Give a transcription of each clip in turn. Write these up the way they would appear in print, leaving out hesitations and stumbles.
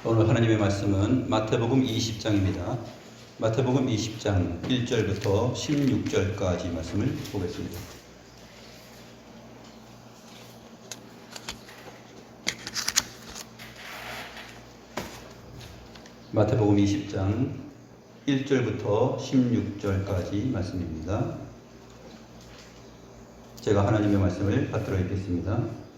오늘 하나님의 말씀은 마태복음 20장입니다. 마태복음 20장 1절부터 16절까지 말씀을 보겠습니다. 마태복음 20장 1절부터 16절까지 말씀입니다. 제가 하나님의 말씀을 받들어 읽겠습니다.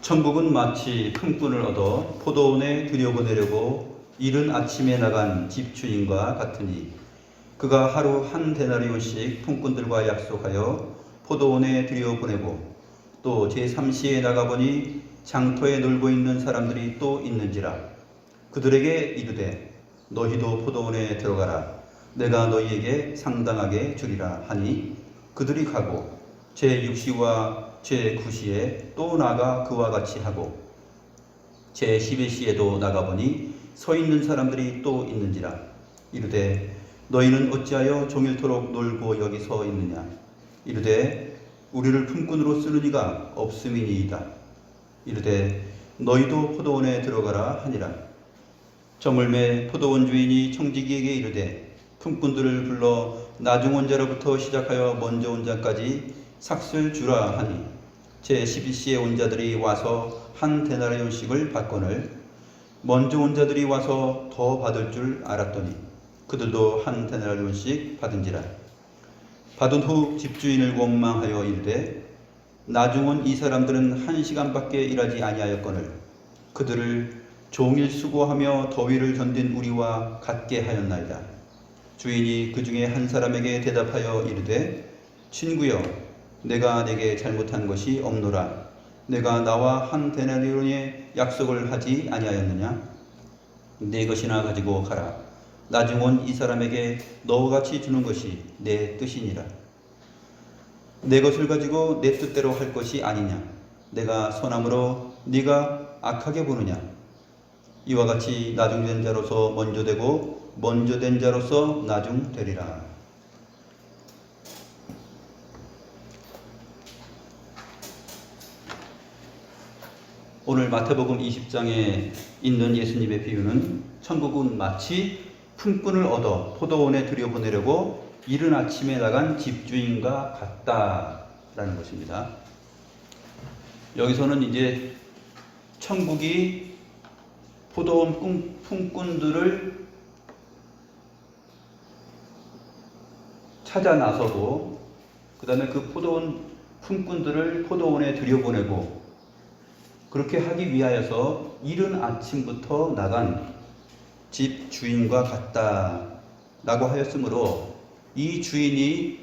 천국은 마치 품꾼을 얻어 포도원에 들여보내려고 이른 아침에 나간 집주인과 같으니 그가 하루 한 데나리온씩 품꾼들과 약속하여 포도원에 들여보내고 또 제3시에 나가보니 장터에 놀고 있는 사람들이 또 있는지라. 그들에게 이르되 너희도 포도원에 들어가라. 내가 너희에게 상당하게 주리라 하니 그들이 가고 제6시와 제9시에 또 나가 그와 같이 하고 제11시에도 나가보니 서 있는 사람들이 또 있는지라. 이르되 너희는 어찌하여 종일토록 놀고 여기 서 있느냐. 이르되 우리를 품꾼으로 쓰는 이가 없음이니이다. 이르되 너희도 포도원에 들어가라 하니라. 저물매 포도원 주인이 청지기에게 이르되 품꾼들을 불러 나중 온 자로부터 시작하여 먼저 온 자까지 삭슬 주라 하니 제11시에 온 자들이 와서 한 데나리온씩을 받거늘 먼저 온 자들이 와서 더 받을 줄 알았더니 그들도 한 데나리온씩 받은지라. 받은 후 집주인을 원망하여 이르되 나중 온 이 사람들은 1시간밖에 일하지 아니하였거늘 그들을 종일 수고하며 더위를 견딘 우리와 같게 하였나이다. 주인이 그 중에 한 사람에게 대답하여 이르되 친구여, 내가 내게 잘못한 것이 없노라. 내가 나와 한 데나리온의 약속을 하지 아니하였느냐? 네 것이나 가지고 가라. 나중 온 이 사람에게 너와 같이 주는 것이 내 뜻이니라. 내 것을 가지고 내 뜻대로 할 것이 아니냐? 내가 선함으로 네가 악하게 보느냐? 이와 같이 나중된 자로서 먼저 되고 먼저 된 자로서 나중 되리라. 오늘 마태복음 20장에 있는 예수님의 비유는 천국은 마치 품꾼을 얻어 포도원에 들여보내려고 이른 아침에 나간 집주인과 같다라는 것입니다. 여기서는 이제 천국이 포도원 품꾼들을 찾아 나서고 그 다음에 그 포도원 품꾼들을 포도원에 들여보내고 그렇게 하기 위하여서 이른 아침부터 나간 집 주인과 같다라고 하였으므로 이 주인이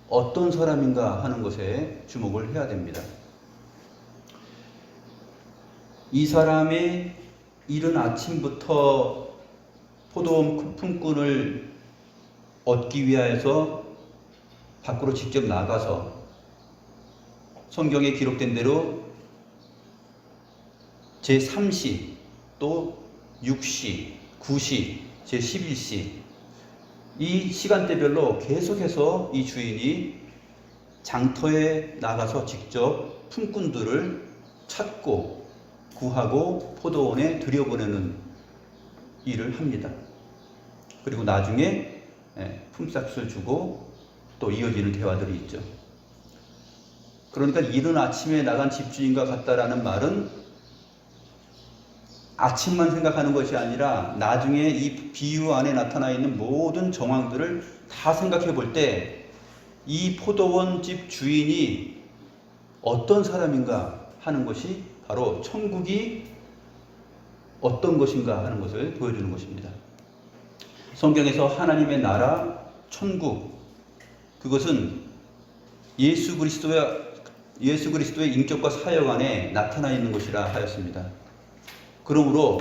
어떤 사람인가 하는 것에 주목을 해야 됩니다. 이 사람이 이른 아침부터 포도원 품꾼을 얻기 위하여서 밖으로 직접 나가서 성경에 기록된 대로 제3시, 또 6시, 9시, 제11시 이 시간대별로 계속해서 이 주인이 장터에 나가서 직접 품꾼들을 찾고 구하고 포도원에 들여보내는 일을 합니다. 그리고 나중에 품삯을 주고 또 이어지는 대화들이 있죠. 그러니까 이른 아침에 나간 집주인과 같다라는 말은 아침만 생각하는 것이 아니라 나중에 이 비유 안에 나타나 있는 모든 정황들을 다 생각해 볼 때 이 포도원 집 주인이 어떤 사람인가 하는 것이 바로 천국이 어떤 것인가 하는 것을 보여주는 것입니다. 성경에서 하나님의 나라, 천국, 그것은 예수 그리스도의 인격과 사역 안에 나타나 있는 것이라 하였습니다. 그러므로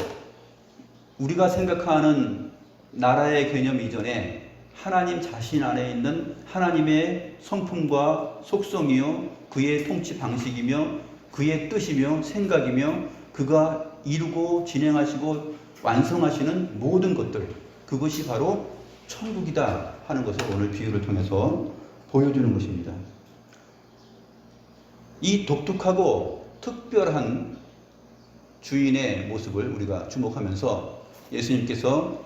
우리가 생각하는 나라의 개념 이전에 하나님 자신 안에 있는 하나님의 성품과 속성이요, 그의 통치 방식이며 그의 뜻이며 생각이며 그가 이루고 진행하시고 완성하시는 모든 것들, 그것이 바로 천국이다 하는 것을 오늘 비유를 통해서 보여주는 것입니다. 이 독특하고 특별한 주인의 모습을 우리가 주목하면서 예수님께서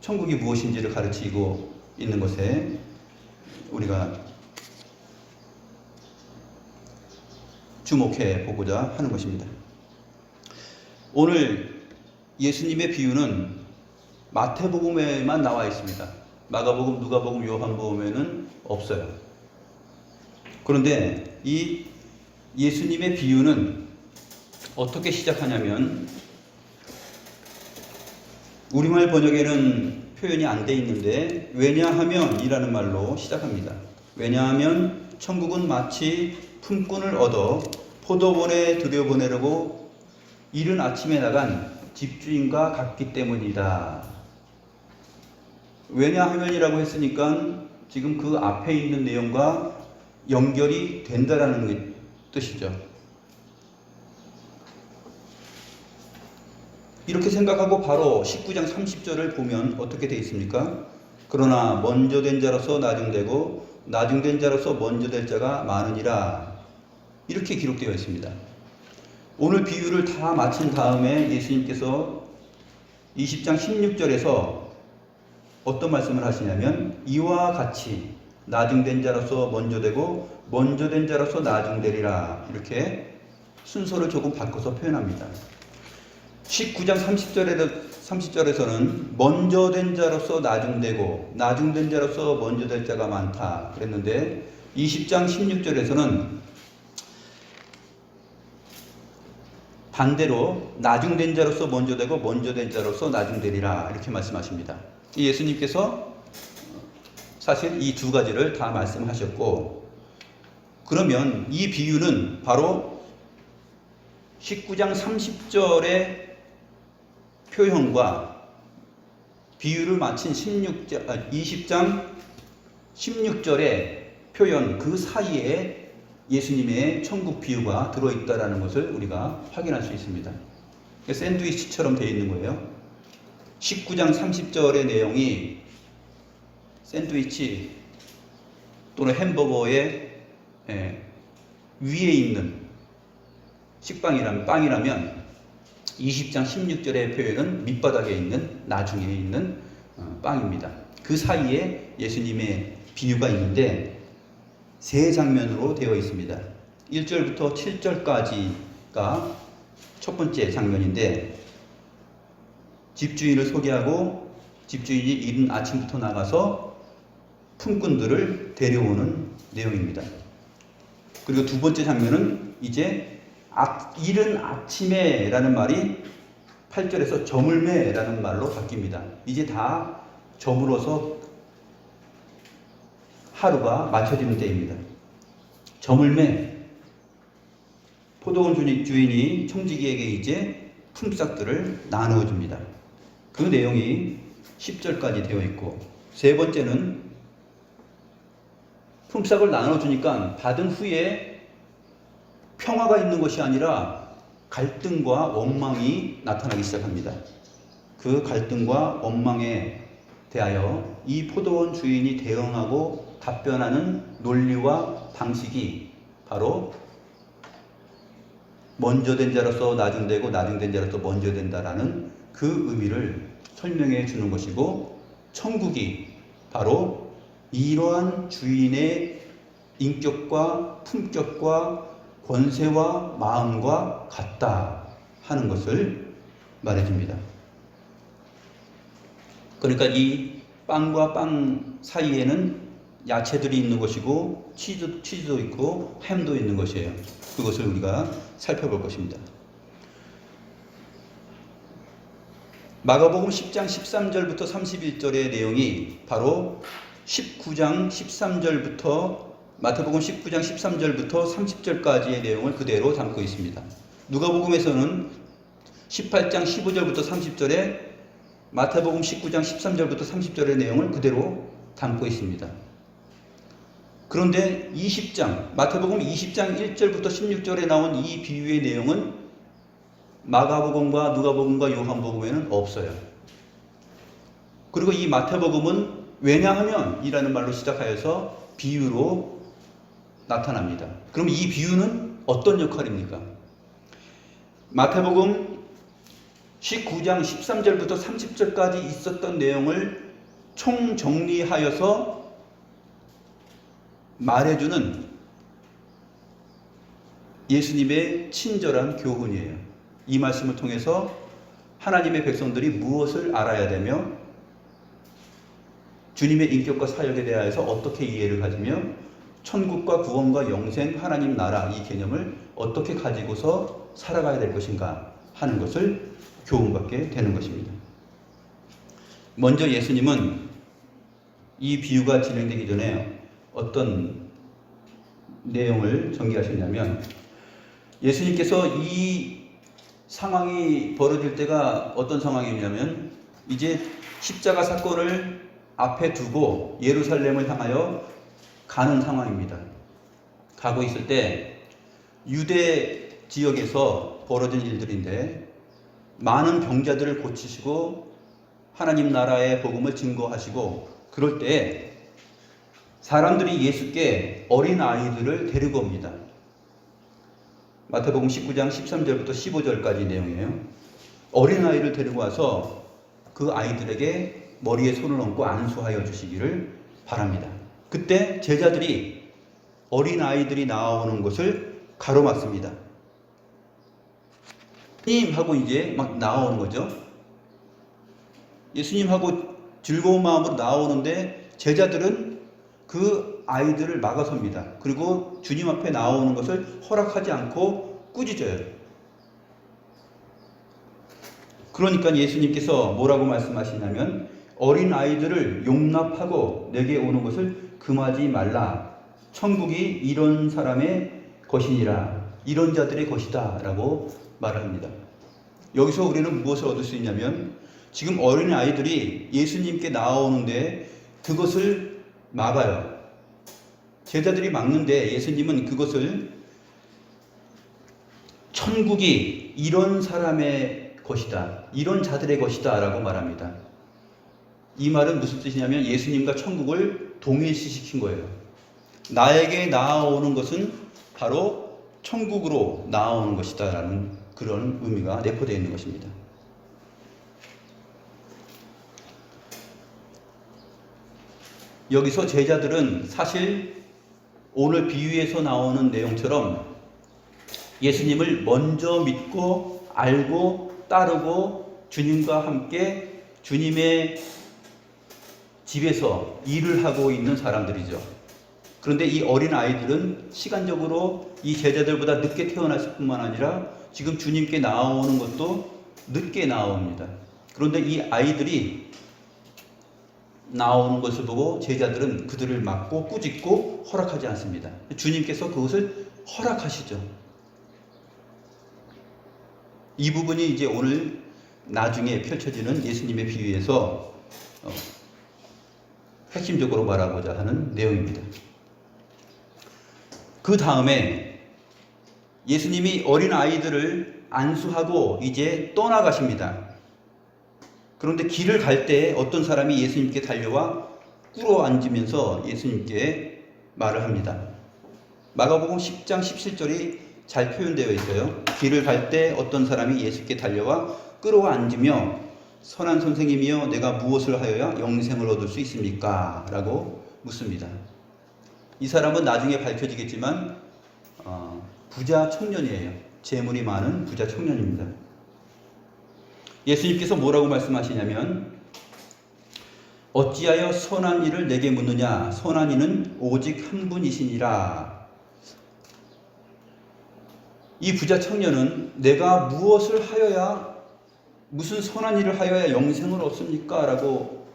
천국이 무엇인지를 가르치고 있는 것에 우리가 주목해 보고자 하는 것입니다. 오늘 예수님의 비유는 마태복음에만 나와 있습니다. 마가복음, 누가복음, 요한복음에는 없어요. 그런데 이 예수님의 비유는 어떻게 시작하냐면, 우리말 번역에는 표현이 안 돼 있는데 왜냐하면 이라는 말로 시작합니다. 왜냐하면 천국은 마치 품꾼을 얻어 포도원에 들여보내려고 이른 아침에 나간 집주인과 같기 때문이다. 왜냐하면이라고 했으니까 지금 그 앞에 있는 내용과 연결이 된다라는 뜻이죠. 이렇게 생각하고 바로 19장 30절을 보면 어떻게 되어 있습니까? 그러나 먼저 된 자로서 나중되고 나중된 자로서 먼저 될 자가 많으니라. 이렇게 기록되어 있습니다. 오늘 비유를 다 마친 다음에 예수님께서 20장 16절에서 어떤 말씀을 하시냐면, 이와 같이 나중된 자로서 먼저 되고 먼저 된 자로서 나중되리라. 이렇게 순서를 조금 바꿔서 표현합니다. 19장 30절에서는 먼저 된 자로서 나중되고 나중된 자로서 먼저 될 자가 많다 그랬는데, 20장 16절에서는 반대로 나중된 자로서 먼저 되고 먼저 된 자로서 나중되리라 이렇게 말씀하십니다. 예수님께서 사실 이 두 가지를 다 말씀하셨고, 그러면 이 비유는 바로 19장 30절의 표현과 비유를 마친 20장 16절의 표현 그 사이에 예수님의 천국 비유가 들어있다는 것을 우리가 확인할 수 있습니다. 샌드위치처럼 되어 있는 거예요. 19장 30절의 내용이 샌드위치 또는 햄버거의 위에 있는 빵이라면 20장 16절의 표현은 밑바닥에 있는 나중에 있는 빵입니다. 그 사이에 예수님의 비유가 있는데 세 장면으로 되어 있습니다. 1절부터 7절까지가 첫 번째 장면인데, 집주인을 소개하고 집주인이 이른 아침부터 나가서 품꾼들을 데려오는 내용입니다. 그리고 두 번째 장면은 이제 이른 아침에 라는 말이 8절에서 저물매 라는 말로 바뀝니다. 이제 다 저물어서 하루가 맞춰지는 때입니다. 저물매, 포도원 주인이 청지기에게 이제 품삯들을 나누어 줍니다. 그 내용이 10절까지 되어 있고, 세 번째는 품삯을 나눠 주니까 받은 후에 평화가 있는 것이 아니라 갈등과 원망이 나타나기 시작합니다. 그 갈등과 원망에 대하여 이 포도원 주인이 대응하고 답변하는 논리와 방식이 바로 먼저 된 자로서 나중되고 나중된 자로서 먼저 된다라는 그 의미를 설명해 주는 것이고, 천국이 바로 이러한 주인의 인격과 품격과 권세와 마음과 같다 하는 것을 말해줍니다. 그러니까 이 빵과 빵 사이에는 야채들이 있는 것이고 치즈도 있고 햄도 있는 것이에요. 그것을 우리가 살펴볼 것입니다. 마가복음 10장 13절부터 31절의 내용이 바로 19장 13절부터 마태복음 19장 13절부터 30절까지의 내용을 그대로 담고 있습니다. 누가복음에서는 18장 15절부터 30절에 마태복음 19장 13절부터 30절의 내용을 그대로 담고 있습니다. 그런데 20장, 마태복음 20장 1절부터 16절에 나온 이 비유의 내용은 마가복음과 누가복음과 요한복음에는 없어요. 그리고 이 마태복음은 왜냐하면 이라는 말로 시작하여서 비유로 나타납니다. 그럼 이 비유는 어떤 역할입니까? 마태복음 19장 13절부터 30절까지 있었던 내용을 총정리하여서 말해주는 예수님의 친절한 교훈이에요. 이 말씀을 통해서 하나님의 백성들이 무엇을 알아야 되며 주님의 인격과 사역에 대하여서 어떻게 이해를 가지며 천국과 구원과 영생, 하나님 나라 이 개념을 어떻게 가지고서 살아가야 될 것인가 하는 것을 교훈받게 되는 것입니다. 먼저 예수님은 이 비유가 진행되기 전에 어떤 내용을 전개하셨냐면, 예수님께서 이 상황이 벌어질 때가 어떤 상황이냐면, 이제 십자가 사건을 앞에 두고 예루살렘을 향하여 가는 상황입니다. 가고 있을 때 유대 지역에서 벌어진 일들인데, 많은 병자들을 고치시고 하나님 나라의 복음을 증거하시고, 그럴 때 사람들이 예수께 어린 아이들을 데리고 옵니다. 마태복음 19장 13절부터 15절까지 내용이에요. 어린 아이를 데리고 와서 그 아이들에게 머리에 손을 얹고 안수하여 주시기를 바랍니다. 그때 제자들이 어린 아이들이 나오는 것을 가로막습니다. 예수님하고 이제 막 나오는 거죠. 예수님하고 즐거운 마음으로 나오는데 제자들은 그 아이들을 막아섭니다. 그리고 주님 앞에 나오는 것을 허락하지 않고 꾸짖어요. 그러니까 예수님께서 뭐라고 말씀하시냐면, 어린 아이들을 용납하고 내게 오는 것을 금하지 말라. 천국이 이런 사람의 것이니라. 이런 자들의 것이다 라고 말을 합니다. 여기서 우리는 무엇을 얻을 수 있냐면, 지금 어린 아이들이 예수님께 나오는데 그것을 막아요. 제자들이 막는데 예수님은 그것을 천국이 이런 사람의 것이다, 이런 자들의 것이다 라고 말합니다. 이 말은 무슨 뜻이냐면, 예수님과 천국을 동일시시킨 거예요. 나에게 나아오는 것은 바로 천국으로 나아오는 것이다 라는 그런 의미가 내포되어 있는 것입니다. 여기서 제자들은 사실 오늘 비유에서 나오는 내용처럼 예수님을 먼저 믿고 알고 따르고 주님과 함께 주님의 집에서 일을 하고 있는 사람들이죠. 그런데 이 어린 아이들은 시간적으로 이 제자들보다 늦게 태어났을 뿐만 아니라 지금 주님께 나오는 것도 늦게 나옵니다. 그런데 이 아이들이 나오는 것을 보고 제자들은 그들을 막고 꾸짖고 허락하지 않습니다. 주님께서 그것을 허락하시죠. 이 부분이 이제 오늘 나중에 펼쳐지는 예수님의 비유에서 핵심적으로 말하고자 하는 내용입니다. 그 다음에 예수님이 어린 아이들을 안수하고 이제 떠나가십니다. 그런데 길을 갈 때 어떤 사람이 예수님께 달려와 꿇어앉으면서 예수님께 말을 합니다. 마가복음 10장 17절이 잘 표현되어 있어요. 길을 갈 때 어떤 사람이 예수께 달려와 끌어앉으며, 선한 선생님이여 내가 무엇을 하여야 영생을 얻을 수 있습니까? 라고 묻습니다. 이 사람은 나중에 밝혀지겠지만 부자 청년이에요. 재물이 많은 부자 청년입니다. 예수님께서 뭐라고 말씀하시냐면, 어찌하여 선한 일을 내게 묻느냐? 선한 이는 오직 한 분이시니라. 이 부자 청년은 내가 무엇을 하여야, 무슨 선한 일을 하여야 영생을 얻습니까? 라고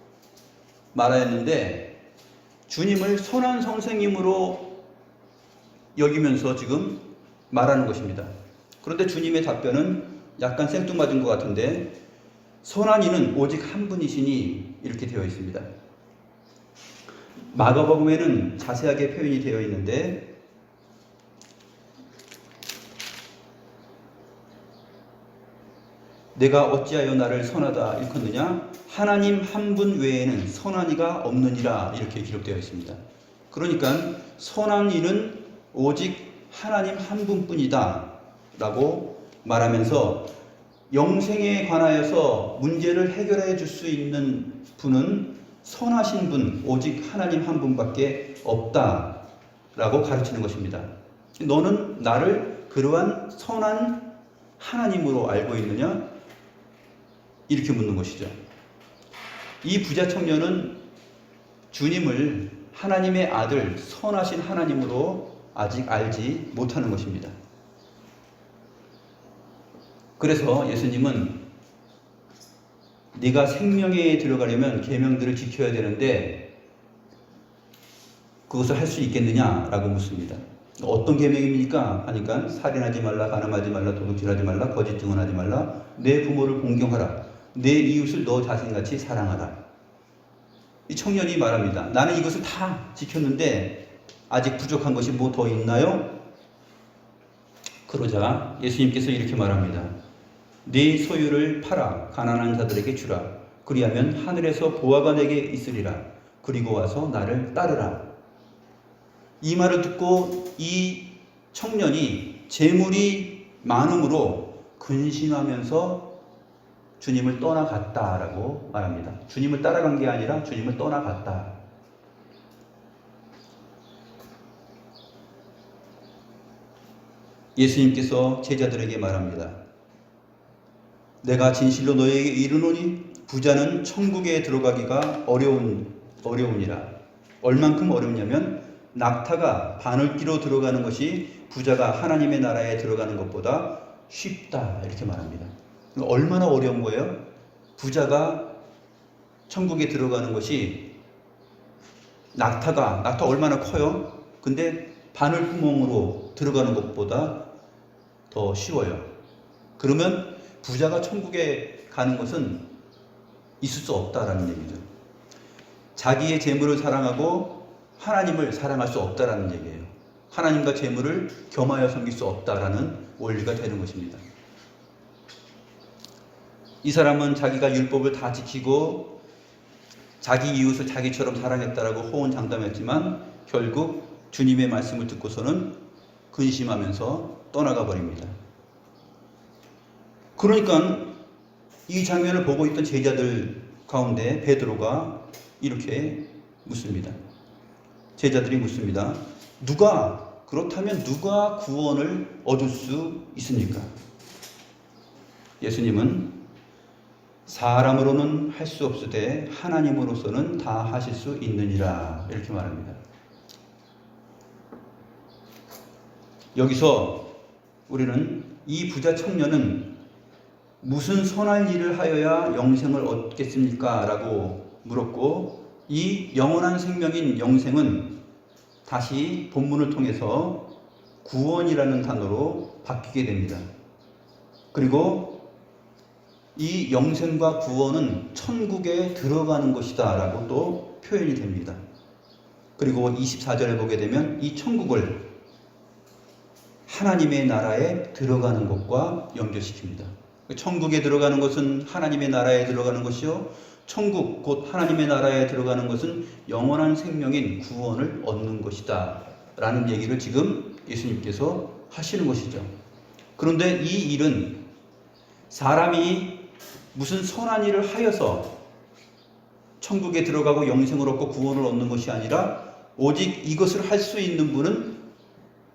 말하였는데, 주님을 선한 선생님으로 여기면서 지금 말하는 것입니다. 그런데 주님의 답변은 약간 생뚱맞은 것 같은데, 선한 이는 오직 한 분이시니 이렇게 되어 있습니다. 마가복음에는 자세하게 표현이 되어 있는데, 내가 어찌하여 나를 선하다 일컫느냐? 하나님 한 분 외에는 선한 이가 없느니라 이렇게 기록되어 있습니다. 그러니까 선한 이는 오직 하나님 한 분뿐이다 라고 말하면서 영생에 관하여서 문제를 해결해 줄 수 있는 분은 선하신 분, 오직 하나님 한 분밖에 없다라고 가르치는 것입니다. 너는 나를 그러한 선한 하나님으로 알고 있느냐? 이렇게 묻는 것이죠. 이 부자 청년은 주님을 하나님의 아들, 선하신 하나님으로 아직 알지 못하는 것입니다. 그래서 예수님은 네가 생명에 들어가려면 계명들을 지켜야 되는데 그것을 할 수 있겠느냐라고 묻습니다. 어떤 계명입니까? 하니까 살인하지 말라, 간음하지 말라, 도둑질하지 말라, 거짓 증언하지 말라, 내 부모를 공경하라, 내 이웃을 너 자신같이 사랑하라. 이 청년이 말합니다. 나는 이것을 다 지켰는데 아직 부족한 것이 뭐 더 있나요? 그러자 예수님께서 이렇게 말합니다. 네 소유를 팔아 가난한 자들에게 주라. 그리하면 하늘에서 보화가 내게 있으리라. 그리고 와서 나를 따르라. 이 말을 듣고 이 청년이 재물이 많음으로 근심하면서 주님을 떠나갔다라고 말합니다. 주님을 따라간 게 아니라 주님을 떠나갔다. 예수님께서 제자들에게 말합니다. 내가 진실로 너희에게 이르노니 부자는 천국에 들어가기가 어려우니라. 얼만큼 어렵냐면 낙타가 바늘기로 들어가는 것이 부자가 하나님의 나라에 들어가는 것보다 쉽다. 이렇게 말합니다. 얼마나 어려운 거예요? 부자가 천국에 들어가는 것이 낙타 얼마나 커요? 근데 바늘구멍으로 들어가는 것보다 더 쉬워요. 그러면 부자가 천국에 가는 것은 있을 수 없다라는 얘기죠. 자기의 재물을 사랑하고 하나님을 사랑할 수 없다라는 얘기예요. 하나님과 재물을 겸하여 섬길 수 없다라는 원리가 되는 것입니다. 이 사람은 자기가 율법을 다 지키고 자기 이웃을 자기처럼 사랑했다라고 호언장담했지만 결국 주님의 말씀을 듣고서는 근심하면서 떠나가 버립니다. 그러니까 이 장면을 보고 있던 제자들 가운데 베드로가 이렇게 묻습니다. 제자들이 묻습니다. 그렇다면 누가 구원을 얻을 수 있습니까? 예수님은 사람으로는 할 수 없으되 하나님으로서는 다 하실 수 있느니라 이렇게 말합니다. 여기서 우리는 이 부자 청년은 무슨 선한 일을 하여야 영생을 얻겠습니까? 라고 물었고 이 영원한 생명인 영생은 다시 본문을 통해서 구원이라는 단어로 바뀌게 됩니다. 그리고 이 영생과 구원은 천국에 들어가는 것이다 라고 또 표현이 됩니다. 그리고 24절에 보게 되면 이 천국을 하나님의 나라에 들어가는 것과 연결시킵니다. 천국에 들어가는 것은 하나님의 나라에 들어가는 것이요, 천국 곧 하나님의 나라에 들어가는 것은 영원한 생명인 구원을 얻는 것이다 라는 얘기를 지금 예수님께서 하시는 것이죠. 그런데 이 일은 사람이 무슨 선한 일을 하여서 천국에 들어가고 영생을 얻고 구원을 얻는 것이 아니라 오직 이것을 할 수 있는 분은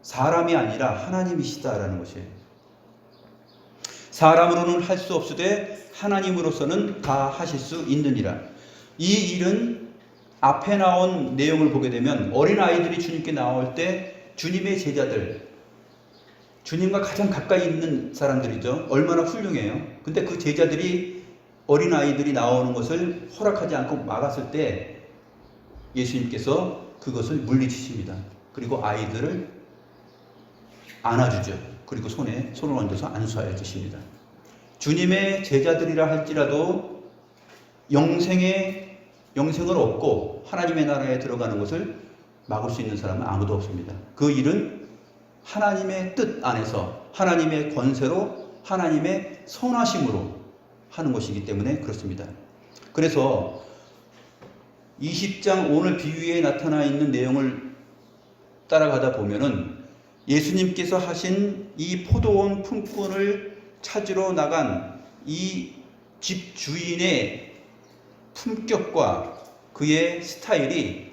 사람이 아니라 하나님이시다라는 것이에요. 사람으로는 할 수 없으되 하나님으로서는 다 하실 수 있느니라. 이 일은 앞에 나온 내용을 보게 되면 어린아이들이 주님께 나올 때 주님의 제자들, 주님과 가장 가까이 있는 사람들이죠. 얼마나 훌륭해요. 근데 그 제자들이 어린아이들이 나오는 것을 허락하지 않고 막았을 때 예수님께서 그것을 물리치십니다. 그리고 아이들을 안아주죠. 그리고 손을 얹어서 안수하여 주십니다. 주님의 제자들이라 할지라도 영생을 얻고 하나님의 나라에 들어가는 것을 막을 수 있는 사람은 아무도 없습니다. 그 일은 하나님의 뜻 안에서 하나님의 권세로 하나님의 선하심으로 하는 것이기 때문에 그렇습니다. 그래서 20장 오늘 비유에 나타나 있는 내용을 따라가다 보면은 예수님께서 하신 이 포도원 품꾼을 찾으러 나간 이 집 주인의 품격과 그의 스타일이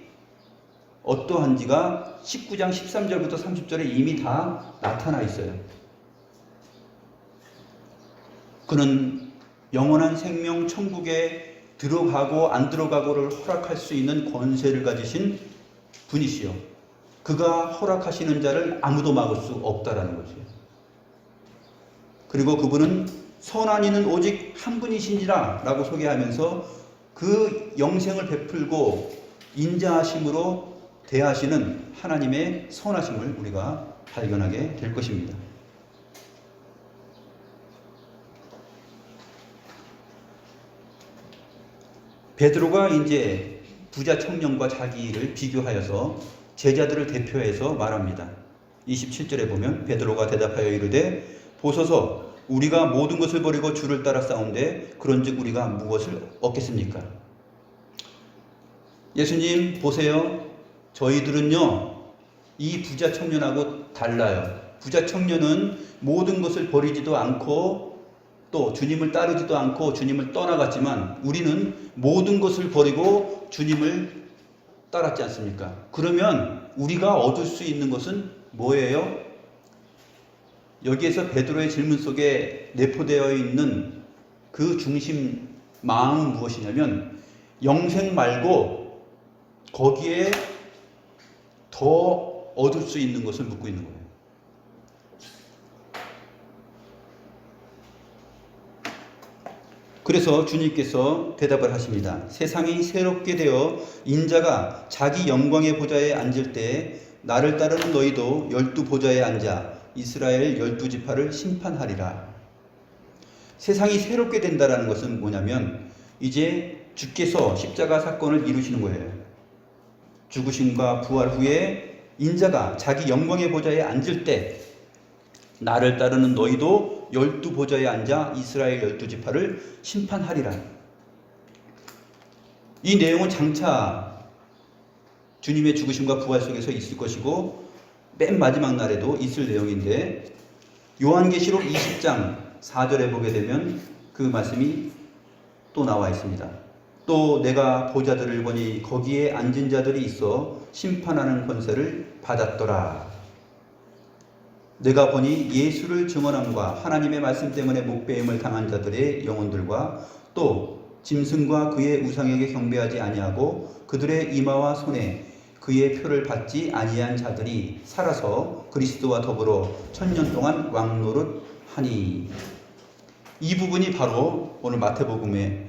어떠한지가 19장 13절부터 30절에 이미 다 나타나 있어요. 그는 영원한 생명 천국에 들어가고 안 들어가고를 허락할 수 있는 권세를 가지신 분이시요. 그가 허락하시는 자를 아무도 막을 수 없다라는 거죠. 그리고 그분은 선한 이는 오직 한 분이신지라 라고 소개하면서 그 영생을 베풀고 인자하심으로 대하시는 하나님의 선하심을 우리가 발견하게 될 것입니다. 베드로가 이제 부자 청년과 자기를 비교하여서 제자들을 대표해서 말합니다. 27절에 보면 베드로가 대답하여 이르되 보소서 우리가 모든 것을 버리고 주를 따라 싸운데 그런즉 우리가 무엇을 얻겠습니까? 예수님 보세요. 저희들은요 이 부자 청년하고 달라요. 부자 청년은 모든 것을 버리지도 않고 또 주님을 따르지도 않고 주님을 떠나갔지만 우리는 모든 것을 버리고 주님을 따랐지 않습니까? 그러면 우리가 얻을 수 있는 것은 뭐예요? 여기에서 베드로의 질문 속에 내포되어 있는 그 중심 마음은 무엇이냐면 영생 말고 거기에 더 얻을 수 있는 것을 묻고 있는 거예요. 그래서 주님께서 대답을 하십니다. 세상이 새롭게 되어 인자가 자기 영광의 보좌에 앉을 때 나를 따르는 너희도 12 보좌에 앉아 이스라엘 12지파를 심판하리라. 세상이 새롭게 된다는 것은 뭐냐면 이제 주께서 십자가 사건을 이루시는 거예요. 죽으심과 부활 후에 인자가 자기 영광의 보좌에 앉을 때 나를 따르는 너희도 12 보좌에 앉아 이스라엘 12지파를 심판하리라. 이 내용은 장차 주님의 죽으심과 부활 속에서 있을 것이고 맨 마지막 날에도 있을 내용인데 요한계시록 20장 4절에 보게 되면 그 말씀이 또 나와 있습니다. 또 내가 보좌들을 보니 거기에 앉은 자들이 있어 심판하는 권세를 받았더라. 내가 보니 예수를 증언함과 하나님의 말씀 때문에 목배임을 당한 자들의 영혼들과 또 짐승과 그의 우상에게 경배하지 아니하고 그들의 이마와 손에 그의 표를 받지 아니한 자들이 살아서 그리스도와 더불어 1000년 동안 왕노릇하니. 이 부분이 바로 오늘 마태복음의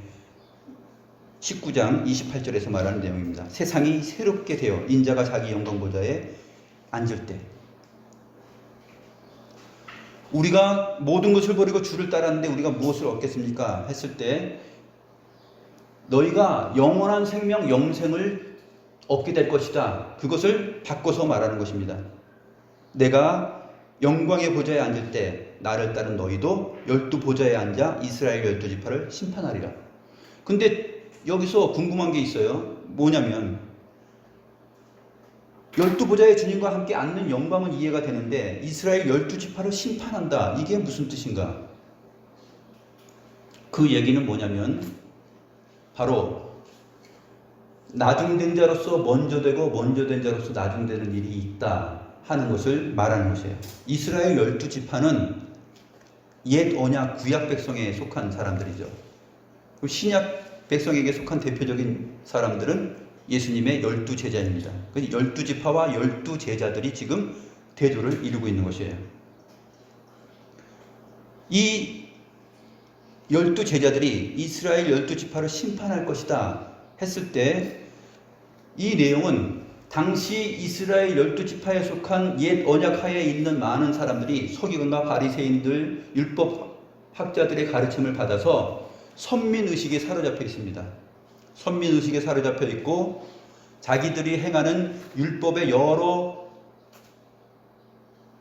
19장 28절에서 말하는 내용입니다. 세상이 새롭게 되어 인자가 자기 영광 보좌에 앉을 때 우리가 모든 것을 버리고 주를 따랐는데 우리가 무엇을 얻겠습니까? 했을 때 너희가 영원한 생명, 영생을 얻게 될 것이다. 그것을 바꿔서 말하는 것입니다. 내가 영광의 보좌에 앉을 때 나를 따른 너희도 12 보좌에 앉아 이스라엘 12지파를 심판하리라. 근데 여기서 궁금한 게 있어요. 뭐냐면 12 보좌의 주님과 함께 앉는 영광은 이해가 되는데 이스라엘 12지파를 심판한다. 이게 무슨 뜻인가? 그 얘기는 뭐냐면 바로 나중된 자로서 먼저 되고 먼저 된 자로서 나중되는 일이 있다 하는 것을 말하는 것이에요. 이스라엘 12지파는 옛 언약 구약 백성에 속한 사람들이죠. 신약 백성에게 속한 대표적인 사람들은 예수님의 12제자입니다. 12지파와 12제자들이 지금 대조를 이루고 있는 것이에요. 이 12제자들이 이스라엘 12지파를 심판할 것이다 했을 때 이 내용은 당시 이스라엘 12지파에 속한 옛 언약하에 있는 많은 사람들이 서기관과 바리새인들, 율법 학자들의 가르침을 받아서 선민의식에 사로잡혀 있습니다. 선민의식에 사로잡혀 있고 자기들이 행하는 율법의 여러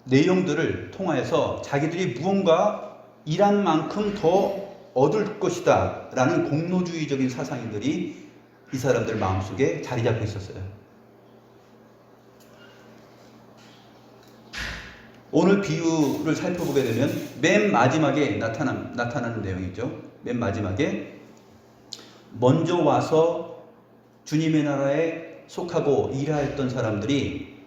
내용들을 통하여서 자기들이 무언가 일한 만큼 더 얻을 것이다 라는 공로주의적인 사상들이 이 사람들 마음속에 자리 잡고 있었어요. 오늘 비유를 살펴보게 되면 맨 마지막에 나타나는 내용이죠. 맨 마지막에 먼저 와서 주님의 나라에 속하고 일하였던 사람들이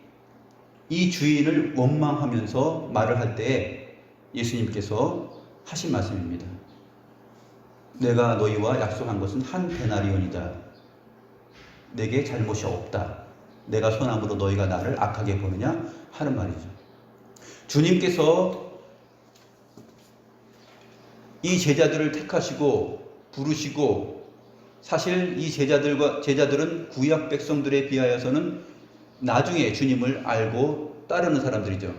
이 주인을 원망하면서 말을 할 때에 예수님께서 하신 말씀입니다. 내가 너희와 약속한 것은 한 데나리온이다. 내게 잘못이 없다. 내가 선함으로 너희가 나를 악하게 보느냐 하는 말이죠. 주님께서 이 제자들을 택하시고 부르시고, 사실 이 제자들은 구약 백성들에 비하여서는 나중에 주님을 알고 따르는 사람들이죠.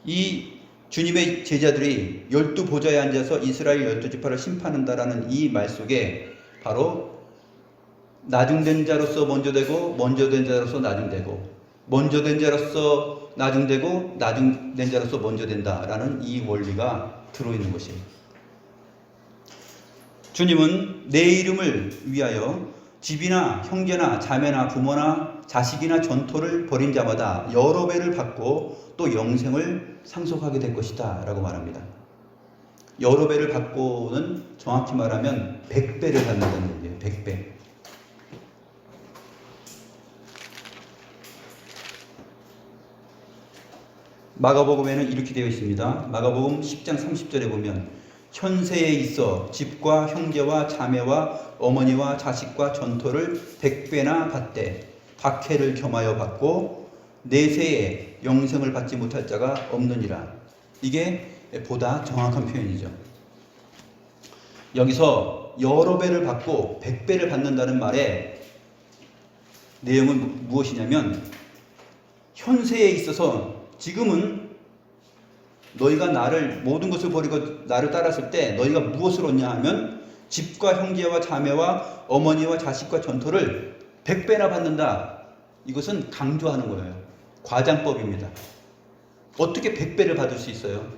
이 주님의 제자들이 12보좌에 앉아서 이스라엘 12지파를 심판한다라는 이 말 속에 바로 나중된 자로서 먼저 되고, 먼저 된 자로서 나중되고, 먼저 된 자로서 나중되고, 나중된 자로서 먼저 된다라는 이 원리가 들어있는 것이에요. 주님은 내 이름을 위하여 집이나 형제나 자매나 부모나 자식이나 전토를 벌인 자마다 여러 배를 받고 또 영생을 상속하게 될 것이다 라고 말합니다. 여러 배를 받고는 정확히 말하면 100배를 받는다는 얘기예요. 100배. 마가복음에는 이렇게 되어 있습니다. 마가복음 10장 30절에 보면 현세에 있어 집과 형제와 자매와 어머니와 자식과 전토를 100배나 받되 박해를 겸하여 받고 내세에 영생을 받지 못할 자가 없느니라. 이게 보다 정확한 표현이죠. 여기서 여러 배를 받고 100배를 받는다는 말의 내용은 무엇이냐면, 현세에 있어서 지금은 너희가 나를 모든 것을 버리고 나를 따랐을 때 너희가 무엇을 얻냐 하면 집과 형제와 자매와 어머니와 자식과 전토를 100배나 받는다. 이것은 강조하는 거예요. 과장법입니다. 어떻게 100배를 받을 수 있어요?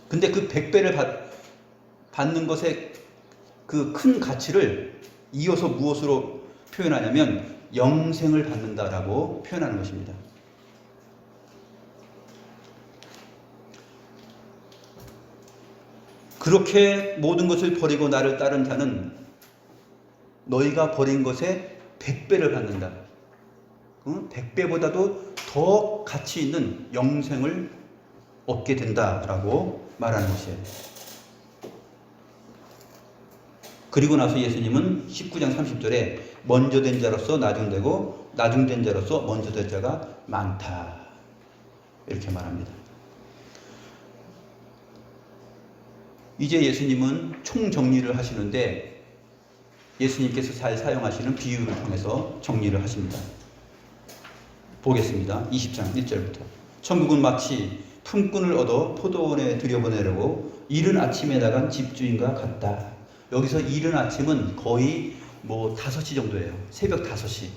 근데 그 100배를 받는 것의 그 큰 가치를 이어서 무엇으로 표현하냐면 영생을 받는다라고 표현하는 것입니다. 그렇게 모든 것을 버리고 나를 따른 자는 너희가 버린 것에 100배를 받는다. 100배보다도 더 가치 있는 영생을 얻게 된다라고 말하는 것이에요. 그리고 나서 예수님은 19장 30절에 먼저 된 자로서 나중되고 나중된 자로서 먼저 될 자가 많다. 이렇게 말합니다. 이제 예수님은 총정리를 하시는데 예수님께서 잘 사용하시는 비유를 통해서 정리를 하십니다. 보겠습니다. 20장 1절부터. 천국은 마치 품꾼을 얻어 포도원에 들여보내려고 이른 아침에 나간 집주인과 같다. 여기서 이른 아침은 거의 5시 정도예요. 새벽 5시.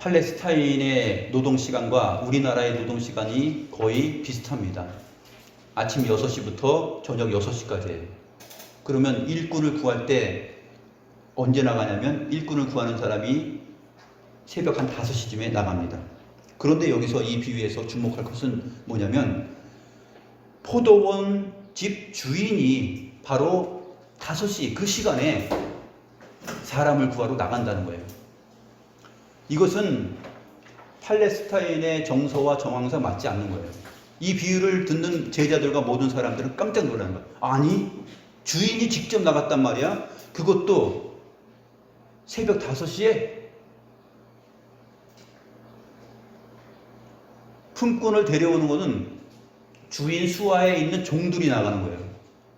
팔레스타인의 노동시간과 우리나라의 노동시간이 거의 비슷합니다. 아침 6시부터 저녁 6시까지예요. 그러면 일꾼을 구할 때 언제 나가냐면 일꾼을 구하는 사람이 새벽 한 5시쯤에 나갑니다. 그런데 여기서 이 비유에서 주목할 것은 뭐냐면 포도원 집 주인이 바로 5시 그 시간에 사람을 구하러 나간다는 거예요. 이것은 팔레스타인의 정서와 정황상 맞지 않는 거예요. 이 비유를 듣는 제자들과 모든 사람들은 깜짝 놀라는 거예요. 아니, 주인이 직접 나갔단 말이야? 그것도 새벽 5시에? 품꾼을 데려오는 것은 주인 수하에 있는 종들이 나가는 거예요.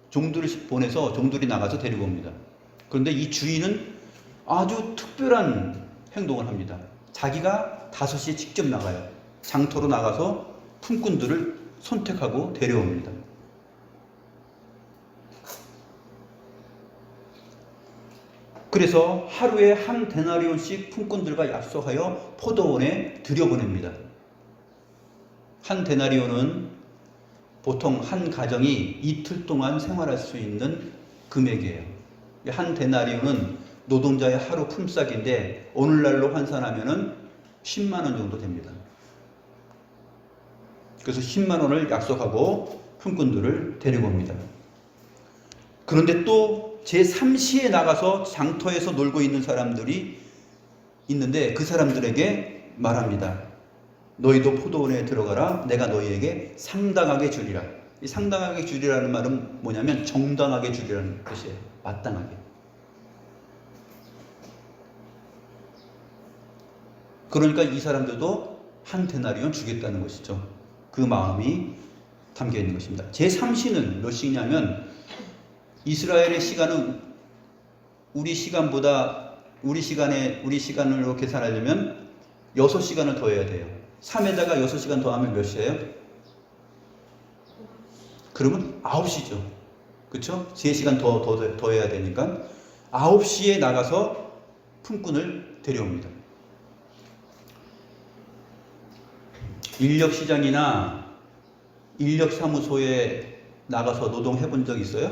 종들을 보내서 종들이 나가서 데리고 옵니다. 그런데 이 주인은 아주 특별한 행동을 합니다. 자기가 5시에 직접 나가요. 장터로 나가서 품꾼들을 선택하고 데려옵니다. 그래서 하루에 한 데나리온씩 품꾼들과 약속하여 포도원에 들여보냅니다. 한 데나리온은 보통 한 가정이 이틀 동안 생활할 수 있는 금액이에요. 한 데나리온은 노동자의 하루 품삯인데 오늘날로 환산하면은 10만 원 정도 됩니다. 그래서 10만 원을 약속하고 품꾼들을 데리고 옵니다. 그런데 또 제3시에 나가서 장터에서 놀고 있는 사람들이 있는데 그 사람들에게 말합니다. 너희도 포도원에 들어가라. 내가 너희에게 상당하게 주리라. 이 상당하게 주리라는 말은 뭐냐면 정당하게 주리라는 뜻이에요. 마땅하게. 그러니까 이 사람들도 한 데나리온 주겠다는 것이죠. 그 마음이 담겨 있는 것입니다. 제3시는 몇 시냐면 이스라엘의 시간은 우리 시간으로 계산하려면 6시간을 더해야 돼요. 3에다가 6시간 더하면 몇 시예요? 그러면 9시죠. 그렇죠? 3시간 더 해야 되니까 9시에 나가서 품꾼을 데려옵니다. 인력시장이나 인력사무소에 나가서 노동해 본 적 있어요?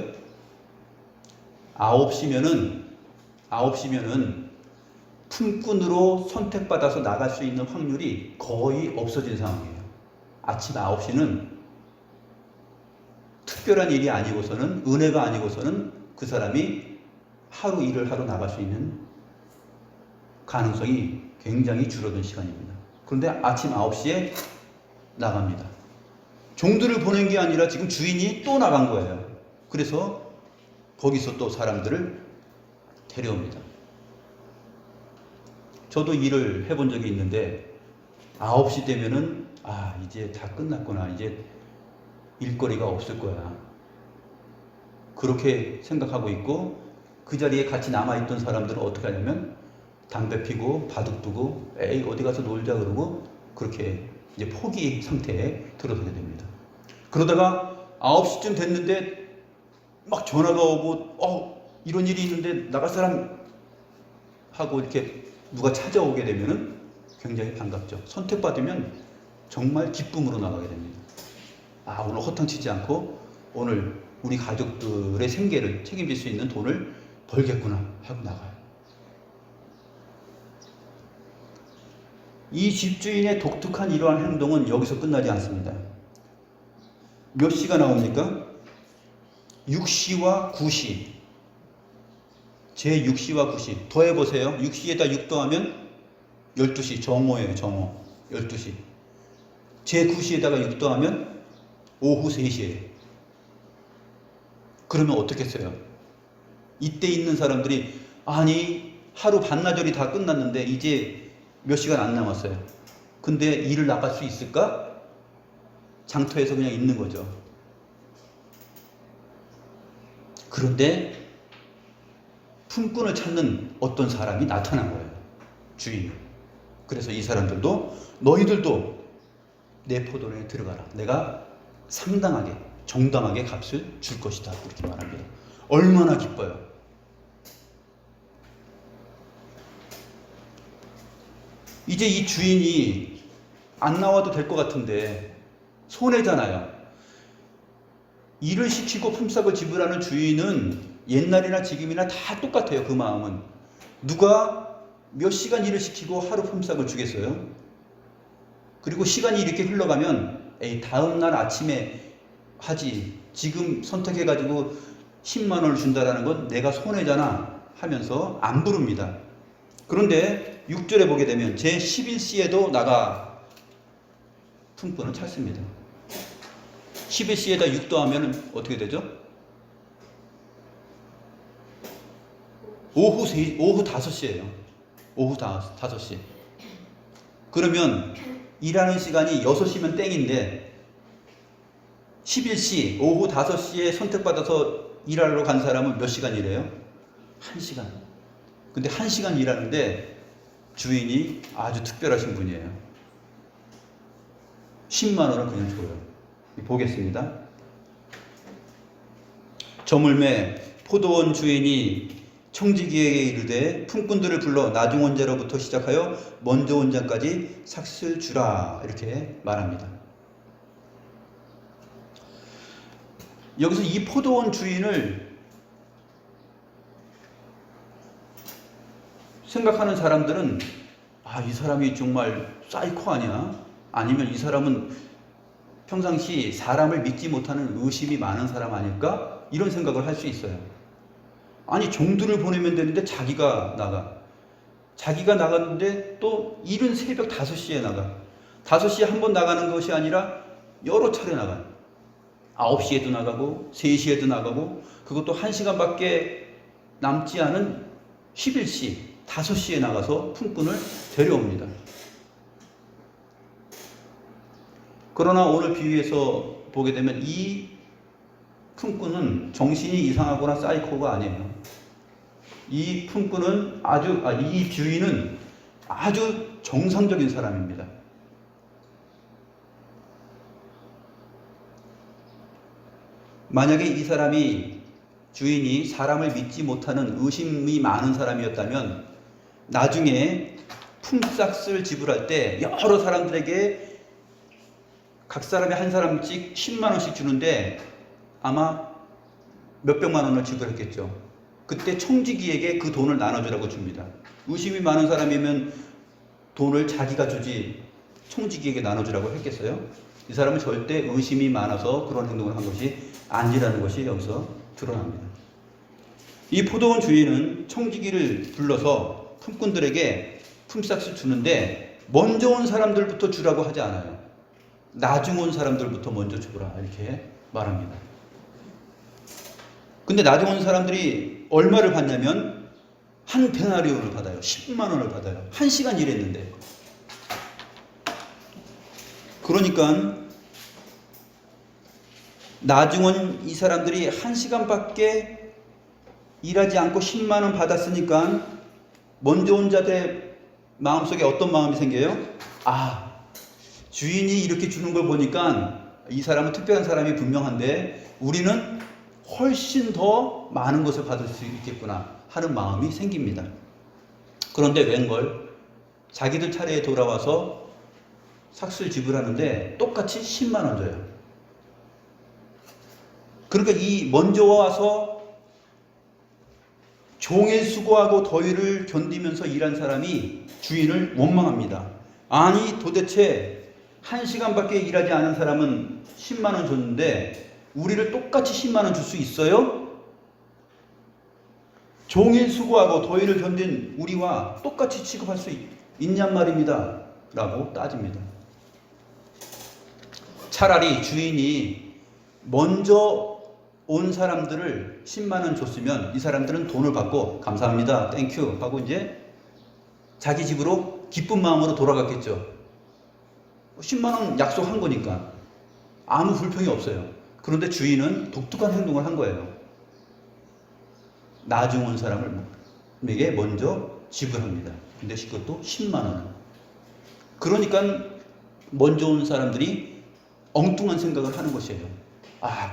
9시면은 품꾼으로 선택받아서 나갈 수 있는 확률이 거의 없어진 상황이에요. 아침 9시는 특별한 일이 아니고서는, 은혜가 아니고서는 그 사람이 하루 일을 하러 나갈 수 있는 가능성이 굉장히 줄어든 시간입니다. 그런데 아침 9시에 나갑니다. 종들을 보낸 게 아니라 지금 주인이 또 나간 거예요. 그래서 거기서 또 사람들을 데려옵니다. 저도 일을 해본 적이 있는데 9시 되면은 이제 다 끝났구나. 이제 일거리가 없을 거야. 그렇게 생각하고 있고 그 자리에 같이 남아있던 사람들은 어떻게 하냐면 담배 피고 바둑 두고 에이 어디 가서 놀자 그러고 그렇게 이제 포기 상태에 들어서게 됩니다. 그러다가 9시쯤 됐는데 막 전화가 오고 이런 일이 있는데 나갈 사람 하고 이렇게 누가 찾아오게 되면은 굉장히 반갑죠. 선택받으면 정말 기쁨으로 나가게 됩니다. 오늘 허탕치지 않고 오늘 우리 가족들의 생계를 책임질 수 있는 돈을 벌겠구나 하고 나가요. 이 집주인의 독특한 이러한 행동은 여기서 끝나지 않습니다. 몇 시가 나옵니까? 6시와 9시. 제 6시와 9시. 더해보세요. 6시에다 6 더하면 12시. 정오예요. 정오. 12시. 제 9시에다가 6 더하면 오후 3시예요. 그러면 어떻게 써요? 이때 있는 사람들이 하루 반나절이 다 끝났는데 이제 몇 시간 안 남았어요. 근데 일을 나갈 수 있을까? 장터에서 그냥 있는 거죠. 그런데 품꾼을 찾는 어떤 사람이 나타난 거예요. 주인. 그래서 이 사람들도 너희들도 내 포도원에 들어가라. 내가 상당하게 정당하게 값을 줄 것이다. 그렇게 말합니다. 얼마나 기뻐요. 이제 이 주인이 안 나와도 될 것 같은데 손해잖아요. 일을 시키고 품삯을 지불하는 주인은 옛날이나 지금이나 다 똑같아요. 그 마음은. 누가 몇 시간 일을 시키고 하루 품삯을 주겠어요? 그리고 시간이 이렇게 흘러가면 다음 날 아침에 하지. 지금 선택해가지고 10만 원을 준다라는 건 내가 손해잖아 하면서 안 부릅니다. 그런데 6절에 보게 되면 제 11시에도 나가 품꾼을 찾습니다. 11시에다 6 더하면 어떻게 되죠? 오후 5시예요. 오후 5시. 그러면 일하는 시간이 6시면 땡인데 11시, 오후 5시에 선택받아서 일하러 간 사람은 몇 시간 일해요? 1시간. 근데 1시간 일하는데 주인이 아주 특별하신 분이에요. 10만 원을 그냥 줘요. 보겠습니다. 저물매 포도원 주인이 청지기에게 이르되 품꾼들을 불러 나중 온 자로부터 시작하여 먼저 온 자까지 삭슬 주라. 이렇게 말합니다. 여기서 이 포도원 주인을 생각하는 사람들은 이 사람이 정말 사이코 아니야? 아니면 이 사람은 평상시 사람을 믿지 못하는 의심이 많은 사람 아닐까? 이런 생각을 할 수 있어요. 아니, 종들을 보내면 되는데 자기가 나가. 자기가 나갔는데 또 이른 새벽 5시에 나가. 5시에 한 번 나가는 것이 아니라 여러 차례 나가요. 9시에도 나가고 3시에도 나가고, 그것도 1시간밖에 남지 않은 11시, 5시에 나가서 품꾼을 데려옵니다. 그러나 오늘 비유에서 보게 되면 이 품꾼은 정신이 이상하거나 사이코가 아니에요. 이 품꾼은 이 주인은 아주 정상적인 사람입니다. 만약에 이 사람이, 주인이 사람을 믿지 못하는 의심이 많은 사람이었다면 나중에 품삯을 지불할 때 여러 사람들에게 각 사람이 한 사람씩 10만 원씩 주는데 아마 몇백만 원을 지불했겠죠. 그때 청지기에게 그 돈을 나눠주라고 줍니다. 의심이 많은 사람이면 돈을 자기가 주지 청지기에게 나눠주라고 했겠어요? 이 사람은 절대 의심이 많아서 그런 행동을 한 것이 아니라는 것이 여기서 드러납니다. 이 포도원 주인은 청지기를 불러서 품꾼들에게 품삯을 주는데 먼저 온 사람들부터 주라고 하지 않아요. 나중 온 사람들부터 먼저 주라, 이렇게 말합니다. 근데 나중 온 사람들이 얼마를 받냐면 한 데나리온을 받아요. 10만 원을 받아요. 1시간 일했는데. 그러니까 나중 온 이 사람들이 1시간밖에 일하지 않고 10만 원 받았으니까 먼저 온 자들 마음속에 어떤 마음이 생겨요? 주인이 이렇게 주는 걸 보니까 이 사람은 특별한 사람이 분명한데 우리는 훨씬 더 많은 것을 받을 수 있겠구나 하는 마음이 생깁니다. 그런데 웬걸 자기들 차례에 돌아와서 삭슬 지불하는데 똑같이 10만 원 줘요. 그러니까 이 먼저 와서 종일 수고하고 더위를 견디면서 일한 사람이 주인을 원망합니다. 아니, 도대체 1시간밖에 일하지 않은 사람은 10만 원 줬는데 우리를 똑같이 10만 원 줄 수 있어요? 종일 수고하고 더위를 견딘 우리와 똑같이 취급할 수 있냔 말입니다. 라고 따집니다. 차라리 주인이 먼저 온 사람들을 10만 원 줬으면 이 사람들은 돈을 받고 감사합니다, 땡큐 하고 이제 자기 집으로 기쁜 마음으로 돌아갔겠죠. 10만 원 약속한 거니까 아무 불평이 없어요. 그런데 주인은 독특한 행동을 한 거예요. 나중 온 사람에게 먼저 지불합니다. 근데 그것도 10만 원. 그러니까 먼저 온 사람들이 엉뚱한 생각을 하는 것이에요.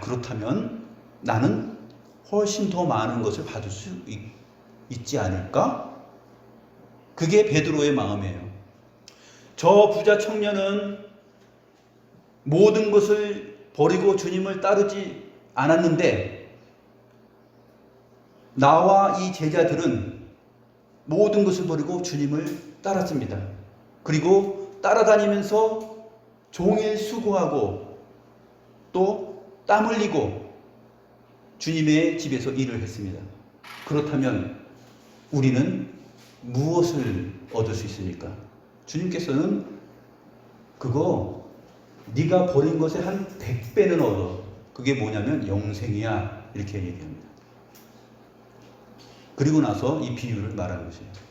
그렇다면 나는 훨씬 더 많은 것을 받을 수 있지 않을까? 그게 베드로의 마음이에요. 저 부자 청년은 모든 것을 버리고 주님을 따르지 않았는데 나와 이 제자들은 모든 것을 버리고 주님을 따랐습니다. 그리고 따라다니면서 종일 수고하고 또 땀 흘리고 주님의 집에서 일을 했습니다. 그렇다면 우리는 무엇을 얻을 수 있습니까? 주님께서는 그거 네가 버린 것의 한 100배는 얻어. 그게 뭐냐면 영생이야, 이렇게 얘기합니다. 그리고 나서 이 비유를 말하는 것이에요.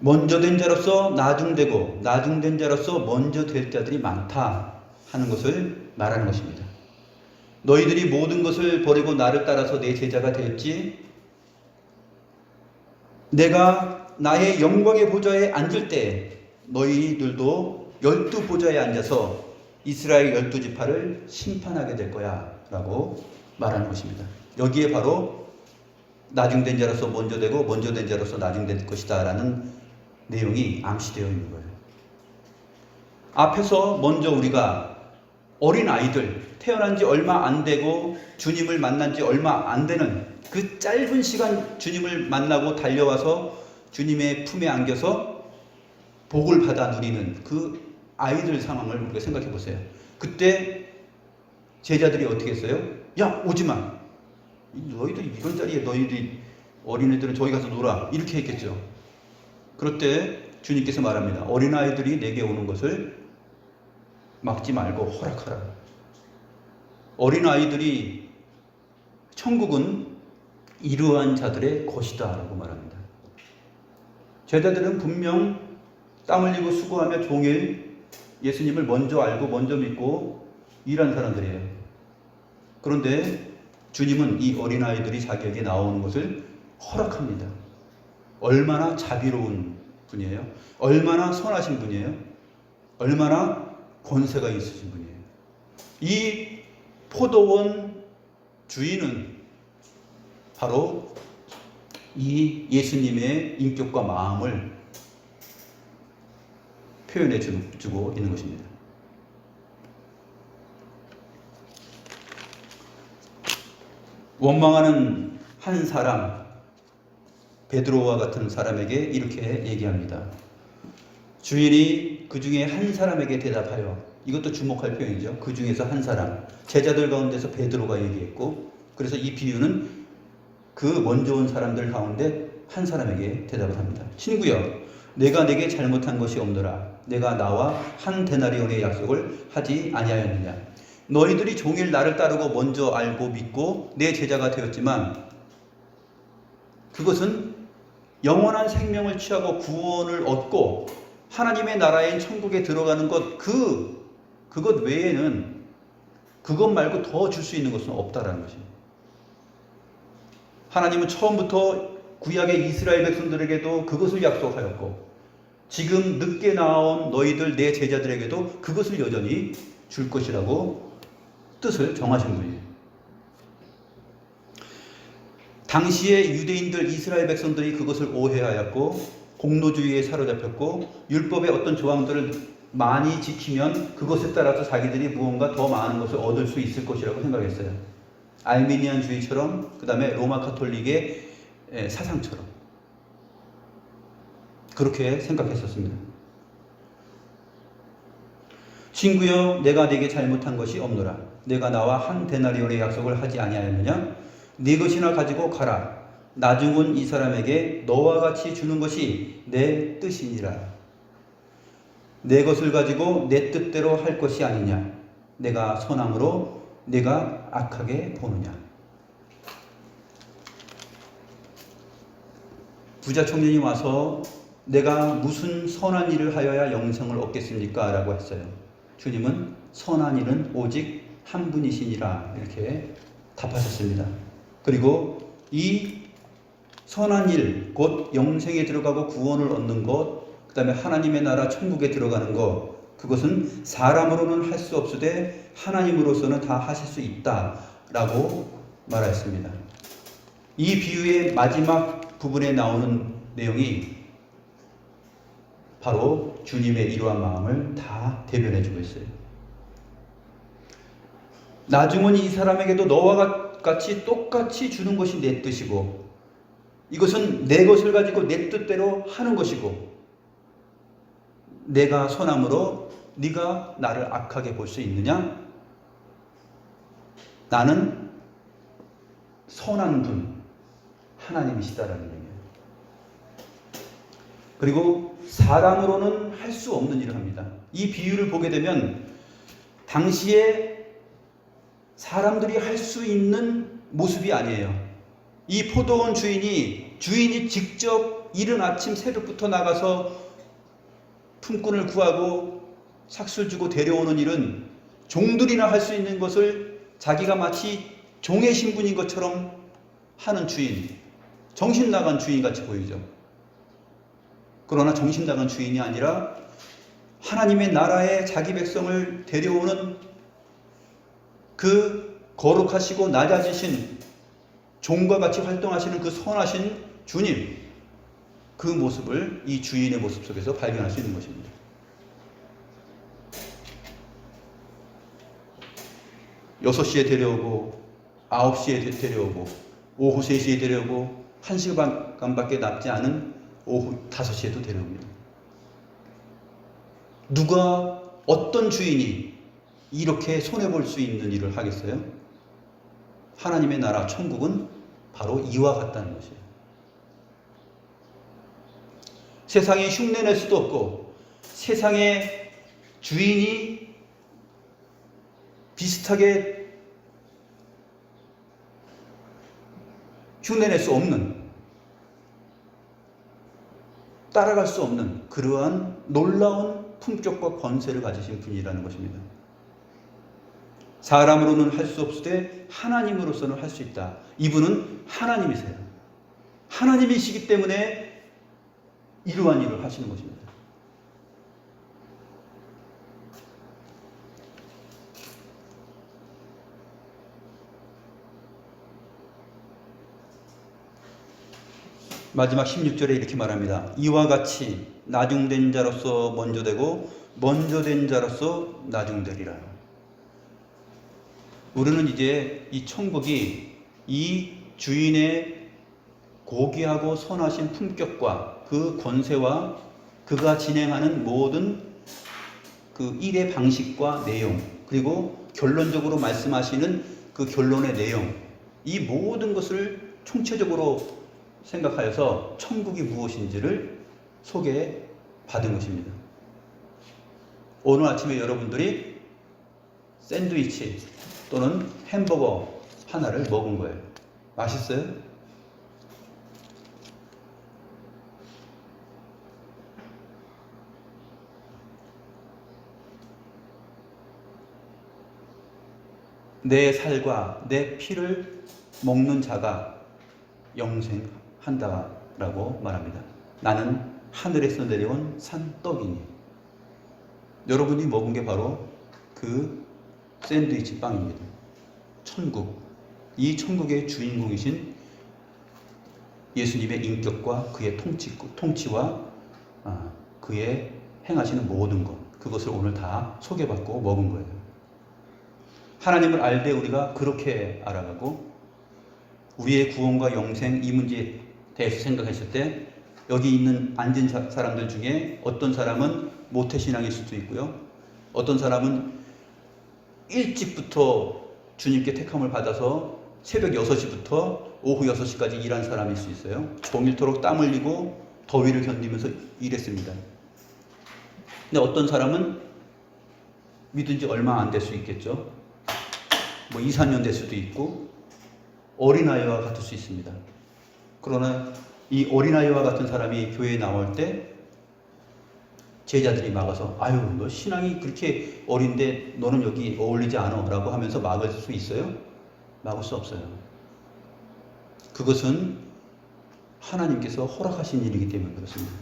먼저 된 자로서 나중되고 나중된 자로서 먼저 될 자들이 많다 하는 것을 말하는 것입니다. 너희들이 모든 것을 버리고 나를 따라서 내 제자가 되었지, 내가 나의 영광의 보좌에 앉을 때 너희들도 12보좌에 앉아서 이스라엘 12지파를 심판하게 될 거야 라고 말하는 것입니다. 여기에 바로 나중된 자로서 먼저 되고 먼저 된 자로서 나중될 것이다 라는 내용이 암시되어 있는 거예요. 앞에서 먼저 우리가 어린 아이들, 태어난 지 얼마 안 되고 주님을 만난 지 얼마 안 되는 그 짧은 시간 주님을 만나고 달려와서 주님의 품에 안겨서 복을 받아 누리는 그 아이들 상황을 우리가 생각해 보세요. 그때 제자들이 어떻게 했어요? 야, 오지 마. 너희들 이런 자리에 너희들이 어린애들은 저기 가서 놀아. 이렇게 했겠죠. 그럴 때 주님께서 말합니다. 어린아이들이 내게 오는 것을 막지 말고 허락하라. 어린아이들이 천국은 이러한 자들의 것이다 라고 말합니다. 제자들은 분명 땀 흘리고 수고하며 종일 예수님을 먼저 알고 먼저 믿고 일한 사람들이에요. 그런데 주님은 이 어린아이들이 자기에게 나오는 것을 허락합니다. 얼마나 자비로운 분이에요. 얼마나 선하신 분이에요. 얼마나 권세가 있으신 분이에요. 이 포도원 주인은 바로 이 예수님의 인격과 마음을 표현해 주고 있는 것입니다. 원망하는 한 사람, 베드로와 같은 사람에게 이렇게 얘기합니다. 주인이 그 중에 한 사람에게 대답하여, 이것도 주목할 표현이죠. 그 중에서 한 사람, 제자들 가운데서 베드로가 얘기했고, 그래서 이 비유는 그 먼저 온 사람들 가운데 한 사람에게 대답을 합니다. 친구여, 내가 내게 잘못한 것이 없노라. 내가 나와 한 데나리온의 약속을 하지 아니하였느냐. 너희들이 종일 나를 따르고 먼저 알고 믿고 내 제자가 되었지만 그것은 영원한 생명을 취하고 구원을 얻고 하나님의 나라인 천국에 들어가는 것, 그것 외에는 그것 말고 더 줄 수 있는 것은 없다라는 것입니다. 하나님은 처음부터 구약의 이스라엘 백성들에게도 그것을 약속하였고 지금 늦게 나온 너희들 내 제자들에게도 그것을 여전히 줄 것이라고 뜻을 정하신 분이에요. 당시에 유대인들 이스라엘 백성들이 그것을 오해하였고 공로주의에 사로잡혔고 율법의 어떤 조항들을 많이 지키면 그것에 따라서 자기들이 무언가 더 많은 것을 얻을 수 있을 것이라고 생각했어요. 알미니안주의처럼, 그 다음에 로마 카톨릭의 사상처럼 그렇게 생각했었습니다. 친구여, 내가 네게 잘못한 것이 없노라. 내가 나와 한 데나리온의 약속을 하지 아니하였느냐? 네 것이나 가지고 가라. 나중은 이 사람에게 너와 같이 주는 것이 내 뜻이니라. 내 것을 가지고 내 뜻대로 할 것이 아니냐? 내가 선함으로 네가 악하게 보느냐? 부자 청년이 와서 내가 무슨 선한 일을 하여야 영생을 얻겠습니까? 라고 했어요. 주님은 선한 일은 오직 한 분이시니라 이렇게 답하셨습니다. 그리고 이 선한 일, 곧 영생에 들어가고 구원을 얻는 것, 그 다음에 하나님의 나라 천국에 들어가는 것, 그것은 사람으로는 할 수 없으되 하나님으로서는 다 하실 수 있다라고 말하였습니다. 이 비유의 마지막 부분에 나오는 내용이 바로 주님의 이러한 마음을 다 대변해주고 있어요. 나중은 이 사람에게도 너와 같이 똑같이 주는 것이 내 뜻이고 이것은 내 것을 가지고 내 뜻대로 하는 것이고 내가 선함으로 네가 나를 악하게 볼 수 있느냐? 나는 선한 분 하나님이시다라는 얘기예요. 그리고 사람으로는 할 수 없는 일을 합니다. 이 비유를 보게 되면 당시에 사람들이 할 수 있는 모습이 아니에요. 이 포도원 주인이 직접 이른 아침 새벽부터 나가서 품꾼을 구하고 삭술 주고 데려오는 일은 종들이나 할 수 있는 것을 자기가 마치 종의 신분인 것처럼 하는 주인, 정신 나간 주인같이 보이죠. 그러나 정신 나간 주인이 아니라 하나님의 나라에 자기 백성을 데려오는 그 거룩하시고 낮아지신 종과 같이 활동하시는 그 선하신 주님, 그 모습을 이 주인의 모습 속에서 발견할 수 있는 것입니다. 여섯 시에 데려오고 9시에 데려오고 오후 3시에 데려오고 1시간밖에 남지 않은 오후 5시에도 데려옵니다. 누가 어떤 주인이 이렇게 손해볼 수 있는 일을 하겠어요? 하나님의 나라 천국은 바로 이와 같다는 것이에요. 세상에 흉내낼 수도 없고 세상의 주인이 비슷하게 흉내낼 수 없는, 따라갈 수 없는 그러한 놀라운 품격과 권세를 가지신 분이라는 것입니다. 사람으로는 할 수 없으되 하나님으로서는 할 수 있다. 이분은 하나님이세요. 하나님이시기 때문에 이러한 일을 하시는 것입니다. 마지막 16절에 이렇게 말합니다. 이와 같이 나중된 자로서 먼저 되고 먼저 된 자로서 나중되리라. 우리는 이제 이 천국이 이 주인의 고귀하고 선하신 품격과 그 권세와 그가 진행하는 모든 그 일의 방식과 내용, 그리고 결론적으로 말씀하시는 그 결론의 내용, 이 모든 것을 총체적으로 생각하여서 천국이 무엇인지를 소개받은 것입니다. 오늘 아침에 여러분들이 샌드위치 또는 햄버거 하나를 먹은 거예요. 맛있어요? 내 살과 내 피를 먹는 자가 영생한다라고 말합니다. 나는 하늘에서 내려온 산떡이니. 여러분이 먹은 게 바로 그 샌드위치 빵입니다. 천국, 이 천국의 주인공이신 예수님의 인격과 그의 통치와 그의 행하시는 모든 것, 그것을 오늘 다 소개받고 먹은 거예요. 하나님을 알 때 우리가 그렇게 알아가고 우리의 구원과 영생 이 문제에 대해서 생각했을 때 여기 있는 앉은 사람들 중에 어떤 사람은 모태신앙일 수도 있고요. 어떤 사람은 일찍부터 주님께 택함을 받아서 새벽 6시부터 오후 6시까지 일한 사람일 수 있어요. 종일토록 땀 흘리고 더위를 견디면서 일했습니다. 근데 어떤 사람은 믿은 지 얼마 안 될 수 있겠죠. 뭐 2, 3년 될 수도 있고 어린아이와 같을 수 있습니다. 그러나 이 어린아이와 같은 사람이 교회에 나올 때 제자들이 막아서 아유 너 신앙이 그렇게 어린데 너는 여기 어울리지 않아 라고 하면서 막을 수 있어요? 막을 수 없어요. 그것은 하나님께서 허락하신 일이기 때문에 그렇습니다.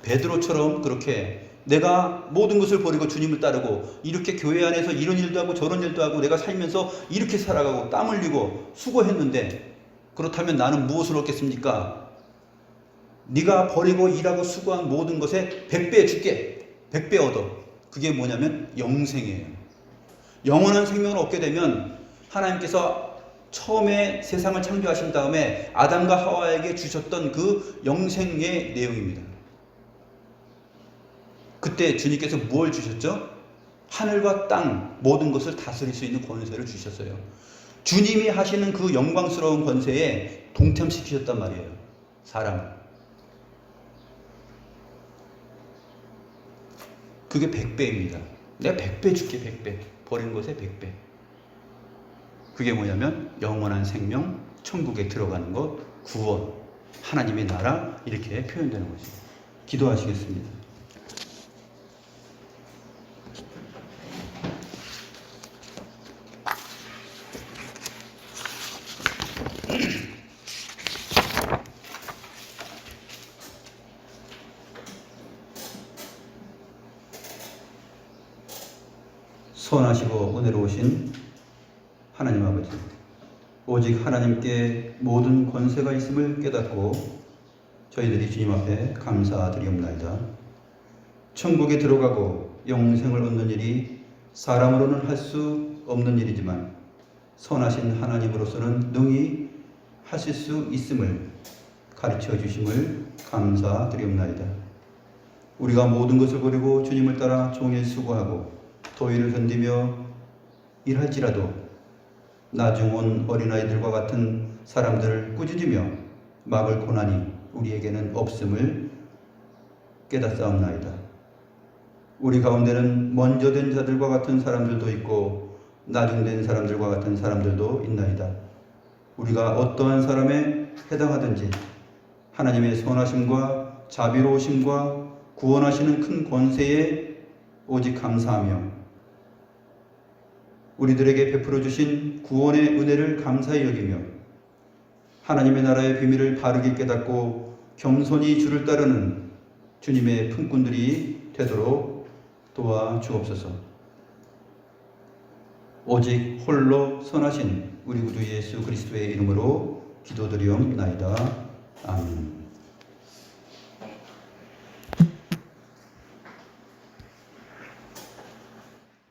베드로처럼 그렇게 내가 모든 것을 버리고 주님을 따르고 이렇게 교회 안에서 이런 일도 하고 저런 일도 하고 내가 살면서 이렇게 살아가고 땀 흘리고 수고했는데 그렇다면 나는 무엇을 얻겠습니까? 네가 버리고 일하고 수고한 모든 것에 100배 줄게. 100배 얻어. 그게 뭐냐면 영생이에요. 영원한 생명을 얻게 되면 하나님께서 처음에 세상을 창조하신 다음에 아담과 하와에게 주셨던 그 영생의 내용입니다. 그때 주님께서 무엇을 주셨죠? 하늘과 땅 모든 것을 다스릴 수 있는 권세를 주셨어요. 주님이 하시는 그 영광스러운 권세에 동참시키셨단 말이에요. 사람을. 그게 100배입니다. 내가 100배 줄게. 100배. 버린 것에 100배. 그게 뭐냐면 영원한 생명, 천국에 들어가는 것, 구원, 하나님의 나라 이렇게 표현되는 것이죠. 기도하시겠습니다. 선하시고 은혜로우신 하나님 아버지, 오직 하나님께 모든 권세가 있음을 깨닫고 저희들이 주님 앞에 감사드리옵나이다. 천국에 들어가고 영생을 얻는 일이 사람으로는 할 수 없는 일이지만 선하신 하나님으로서는 능히 하실 수 있음을 가르쳐 주심을 감사드리옵나이다. 우리가 모든 것을 버리고 주님을 따라 종일 수고하고 더위를 견디며 일할지라도 나중 온 어린아이들과 같은 사람들을 꾸짖으며 막을 고난이 우리에게는 없음을 깨닫사옵나이다. 우리 가운데는 먼저 된 자들과 같은 사람들도 있고 나중된 사람들과 같은 사람들도 있나이다. 우리가 어떠한 사람에 해당하든지 하나님의 선하심과 자비로우심과 구원하시는 큰 권세에 오직 감사하며 우리들에게 베풀어 주신 구원의 은혜를 감사히 여기며 하나님의 나라의 비밀을 바르게 깨닫고 겸손히 주를 따르는 주님의 품꾼들이 되도록 도와주옵소서. 오직 홀로 선하신 우리 구주 예수 그리스도의 이름으로 기도드리옵나이다. 아멘.